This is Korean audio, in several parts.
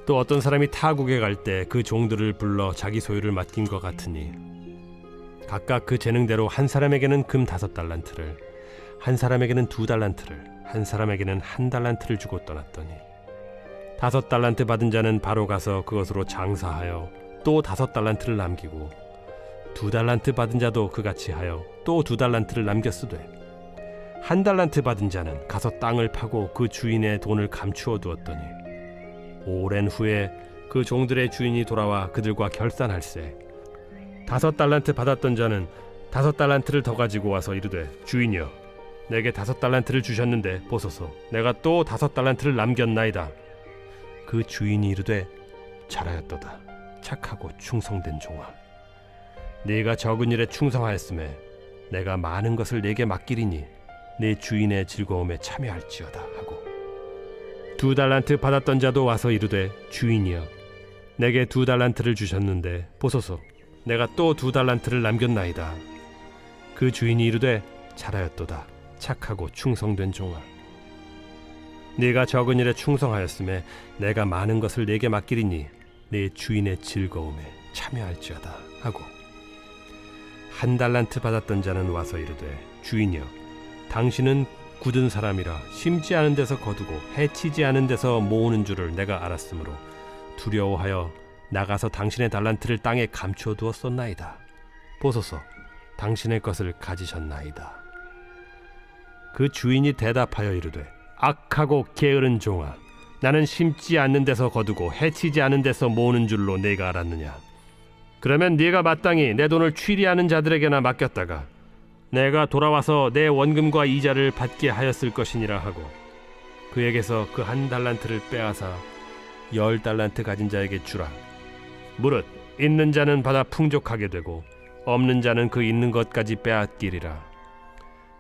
또 어떤 사람이 타국에 갈 때 그 종들을 불러 자기 소유를 맡긴 것 같으니 각각 그 재능대로 한 사람에게는 금 5달란트를, 한 사람에게는 2달란트를, 한 사람에게는 1달란트를 주고 떠났더니 5달란트 받은 자는 바로 가서 그것으로 장사하여 또 5달란트를 남기고 2달란트 받은 자도 그같이 하여 또 2달란트를 남겼으되 1달란트 받은 자는 가서 땅을 파고 그 주인의 돈을 감추어 두었더니 오랜 후에 그 종들의 주인이 돌아와 그들과 결산할세 5달란트 받았던 자는 5달란트를 더 가지고 와서 이르되 주인이여 내게 5달란트를 주셨는데 보소서 내가 또 5달란트를 남겼나이다. 그 주인이 이르되 잘하였도다 착하고 충성된 종아 네가 적은 일에 충성하였음에 내가 많은 것을 네게 맡기리니 네 주인의 즐거움에 참여할지어다 하고 2달란트 받았던 자도 와서 이르되 주인이여 내게 2달란트를 주셨는데 보소서 내가 또 2달란트를 남겼나이다. 그 주인이 이르되 잘하였도다 착하고 충성된 종아 네가 적은 일에 충성하였음에 내가 많은 것을 네게 맡기리니 네 주인의 즐거움에 참여할지어다 하고 1달란트 받았던 자는 와서 이르되 주인이여 당신은 굳은 사람이라 심지 않은 데서 거두고 해치지 않은 데서 모으는 줄을 내가 알았으므로 두려워하여 나가서 당신의 달란트를 땅에 감추어 두었었나이다. 보소서 당신의 것을 가지셨나이다. 그 주인이 대답하여 이르되 악하고 게으른 종아 나는 심지 않는 데서 거두고 해치지 않은 데서 모으는 줄로 네가 알았느냐. 그러면 네가 마땅히 내 돈을 취리하는 자들에게나 맡겼다가 내가 돌아와서 내 원금과 이자를 받게 하였을 것이니라 하고 그에게서 그 1달란트를 빼앗아 10달란트 가진 자에게 주라. 무릇 있는 자는 받아 풍족하게 되고 없는 자는 그 있는 것까지 빼앗기리라.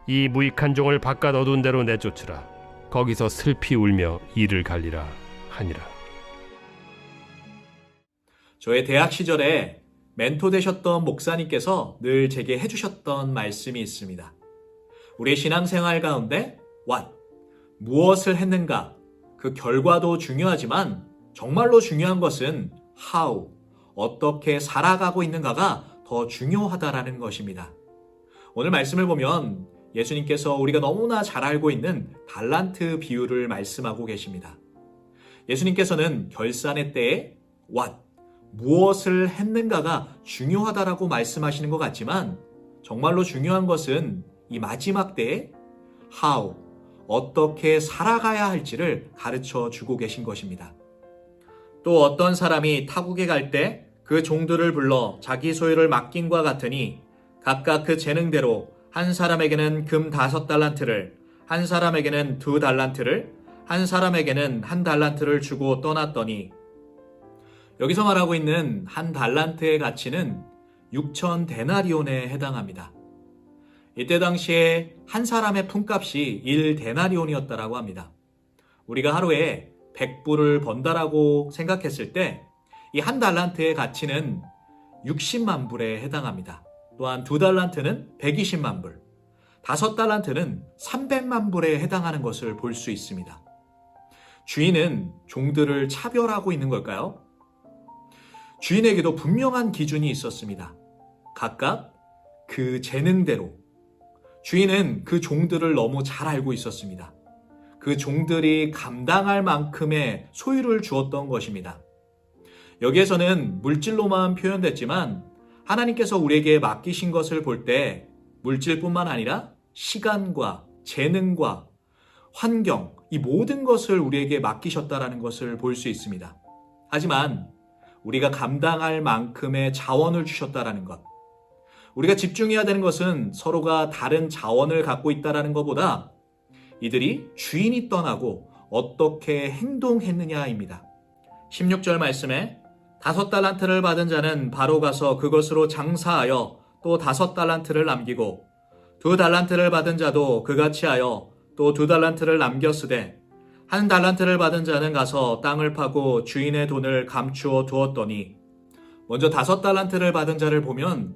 이 무익한 종을 바깥 어두운 데로 내쫓으라. 거기서 슬피 울며 이를 갈리라 하니라. 저의 대학 시절에 멘토 되셨던 목사님께서 늘 제게 해주셨던 말씀이 있습니다. 우리의 신앙생활 가운데 what, 무엇을 했는가, 그 결과도 중요하지만 정말로 중요한 것은 how, 어떻게 살아가고 있는가가 더 중요하다라는 것입니다. 오늘 말씀을 보면 예수님께서 우리가 너무나 잘 알고 있는 달란트 비유를 말씀하고 계십니다. 예수님께서는 결산의 때에 what, 무엇을 했는가가 중요하다라고 말씀하시는 것 같지만 정말로 중요한 것은 이 마지막 때에 how, 어떻게 살아가야 할지를 가르쳐 주고 계신 것입니다. 또 어떤 사람이 타국에 갈 때 그 종들을 불러 자기 소유를 맡긴과 같으니 각각 그 재능대로 한 사람에게는 금 5달란트를, 한 사람에게는 2달란트를, 한 사람에게는 1달란트를 주고 떠났더니 여기서 말하고 있는 1달란트의 가치는 6,000데나리온에 해당합니다. 이때 당시에 한 사람의 품값이 1데나리온이었다라고 합니다. 우리가 하루에 100불을 번다라고 생각했을 때 이 1달란트의 가치는 60만 불에 해당합니다. 또한 2달란트는 120만 불, 5달란트는 300만 불에 해당하는 것을 볼 수 있습니다. 주인은 종들을 차별하고 있는 걸까요? 주인에게도 분명한 기준이 있었습니다. 각각 그 재능대로. 주인은 그 종들을 너무 잘 알고 있었습니다. 그 종들이 감당할 만큼의 소유를 주었던 것입니다. 여기에서는 물질로만 표현됐지만 하나님께서 우리에게 맡기신 것을 볼 때 물질뿐만 아니라 시간과 재능과 환경, 이 모든 것을 우리에게 맡기셨다라는 것을 볼 수 있습니다. 하지만 우리가 감당할 만큼의 자원을 주셨다라는 것, 우리가 집중해야 되는 것은 서로가 다른 자원을 갖고 있다라는 것보다 이들이 주인이 떠나고 어떻게 행동했느냐입니다. 16절 말씀에 5달란트를 받은 자는 바로 가서 그것으로 장사하여 또 5달란트를 남기고 2달란트를 받은 자도 그같이 하여 또 2달란트를 남겼으되 1달란트를 받은 자는 가서 땅을 파고 주인의 돈을 감추어 두었더니 먼저 5달란트를 받은 자를 보면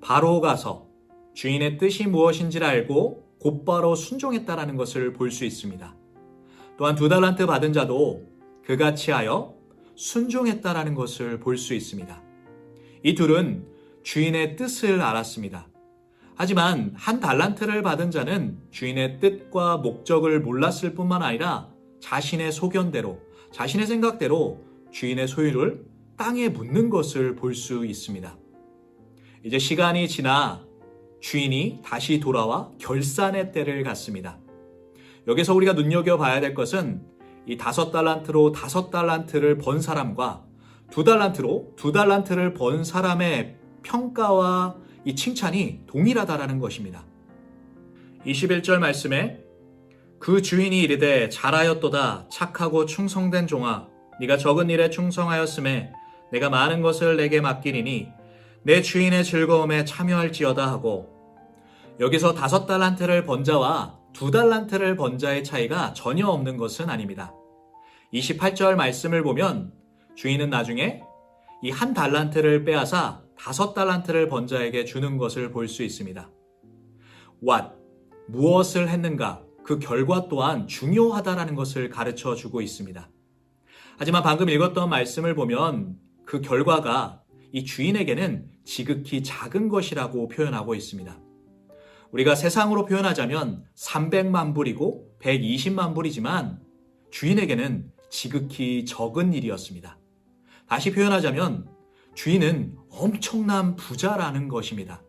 바로 가서 주인의 뜻이 무엇인지를 알고 곧바로 순종했다라는 것을 볼 수 있습니다. 또한 2달란트 받은 자도 그같이 하여 순종했다라는 것을 볼 수 있습니다. 이 둘은 주인의 뜻을 알았습니다. 하지만 한 달란트를 받은 자는 주인의 뜻과 목적을 몰랐을 뿐만 아니라 자신의 소견대로, 자신의 생각대로 주인의 소유를 땅에 묻는 것을 볼 수 있습니다. 이제 시간이 지나 주인이 다시 돌아와 결산의 때를 갖습니다. 여기서 우리가 눈여겨봐야 될 것은 이 5달란트로 5달란트를 번 사람과 2달란트로 2달란트를 번 사람의 평가와 이 칭찬이 동일하다라는 것입니다. 21절 말씀에 그 주인이 이르되 잘하였도다 착하고 충성된 종아 네가 적은 일에 충성하였음에 내가 많은 것을 내게 맡기리니 내 주인의 즐거움에 참여할지어다 하고, 여기서 5달란트를 번 자와 2달란트를 번 자의 차이가 전혀 없는 것은 아닙니다. 28절 말씀을 보면 주인은 나중에 이 1달란트를 빼앗아 5달란트를 번 자에게 주는 것을 볼 수 있습니다. What, 무엇을 했는가, 그 결과 또한 중요하다라는 것을 가르쳐 주고 있습니다. 하지만 방금 읽었던 말씀을 보면 그 결과가 이 주인에게는 지극히 작은 것이라고 표현하고 있습니다. 우리가 세상으로 표현하자면 300만 불이고 120만 불이지만 주인에게는 지극히 적은 일이었습니다. 다시 표현하자면 주인은 엄청난 부자라는 것입니다.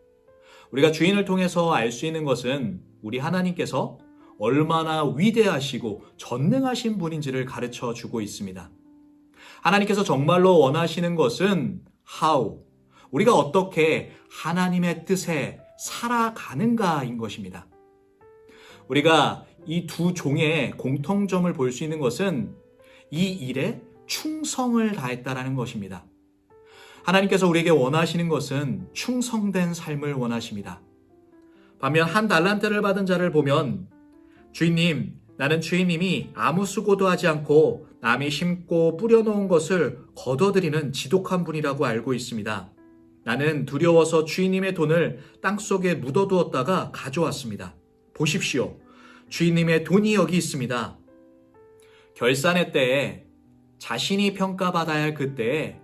우리가 주인을 통해서 알 수 있는 것은 우리 하나님께서 얼마나 위대하시고 전능하신 분인지를 가르쳐 주고 있습니다. 하나님께서 정말로 원하시는 것은 how, 우리가 어떻게 하나님의 뜻에 살아가는가인 것입니다. 우리가 이 두 종의 공통점을 볼 수 있는 것은 이 일에 충성을 다했다라는 것입니다. 하나님께서 우리에게 원하시는 것은 충성된 삶을 원하십니다. 반면 1달란트를 받은 자를 보면 주인님, 나는 주인님이 아무 수고도 하지 않고 남이 심고 뿌려놓은 것을 거둬들이는 지독한 분이라고 알고 있습니다. 나는 두려워서 주인님의 돈을 땅속에 묻어두었다가 가져왔습니다. 보십시오. 주인님의 돈이 여기 있습니다. 결산의 때에 자신이 평가받아야 할 그때에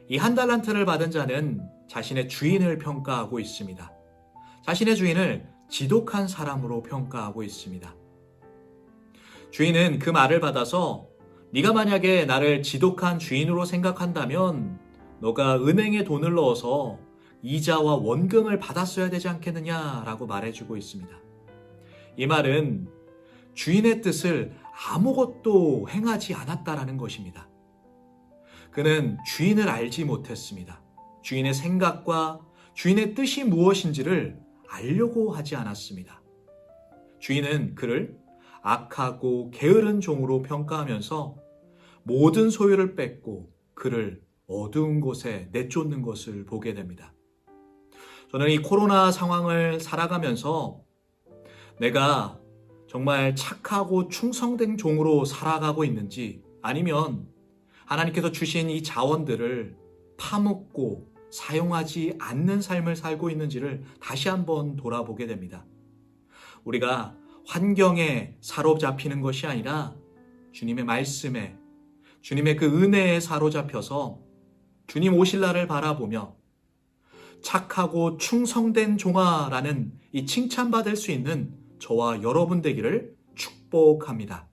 이 1달란트를 받은 자는 자신의 주인을 평가하고 있습니다. 자신의 주인을 지독한 사람으로 평가하고 있습니다. 주인은 그 말을 받아서 네가 만약에 나를 지독한 주인으로 생각한다면 너가 은행에 돈을 넣어서 이자와 원금을 받았어야 되지 않겠느냐라고 말해주고 있습니다. 이 말은 주인의 뜻을 아무것도 행하지 않았다라는 것입니다. 그는 주인을 알지 못했습니다. 주인의 생각과 주인의 뜻이 무엇인지를 알려고 하지 않았습니다. 주인은 그를 악하고 게으른 종으로 평가하면서 모든 소유를 뺏고 그를 어두운 곳에 내쫓는 것을 보게 됩니다. 저는 이 코로나 상황을 살아가면서 내가 정말 착하고 충성된 종으로 살아가고 있는지, 아니면 하나님께서 주신 이 자원들을 파묻고 사용하지 않는 삶을 살고 있는지를 다시 한번 돌아보게 됩니다. 우리가 환경에 사로잡히는 것이 아니라 주님의 말씀에, 주님의 그 은혜에 사로잡혀서 주님 오실 날을 바라보며 착하고 충성된 종아라는 이 칭찬받을 수 있는 저와 여러분 되기를 축복합니다.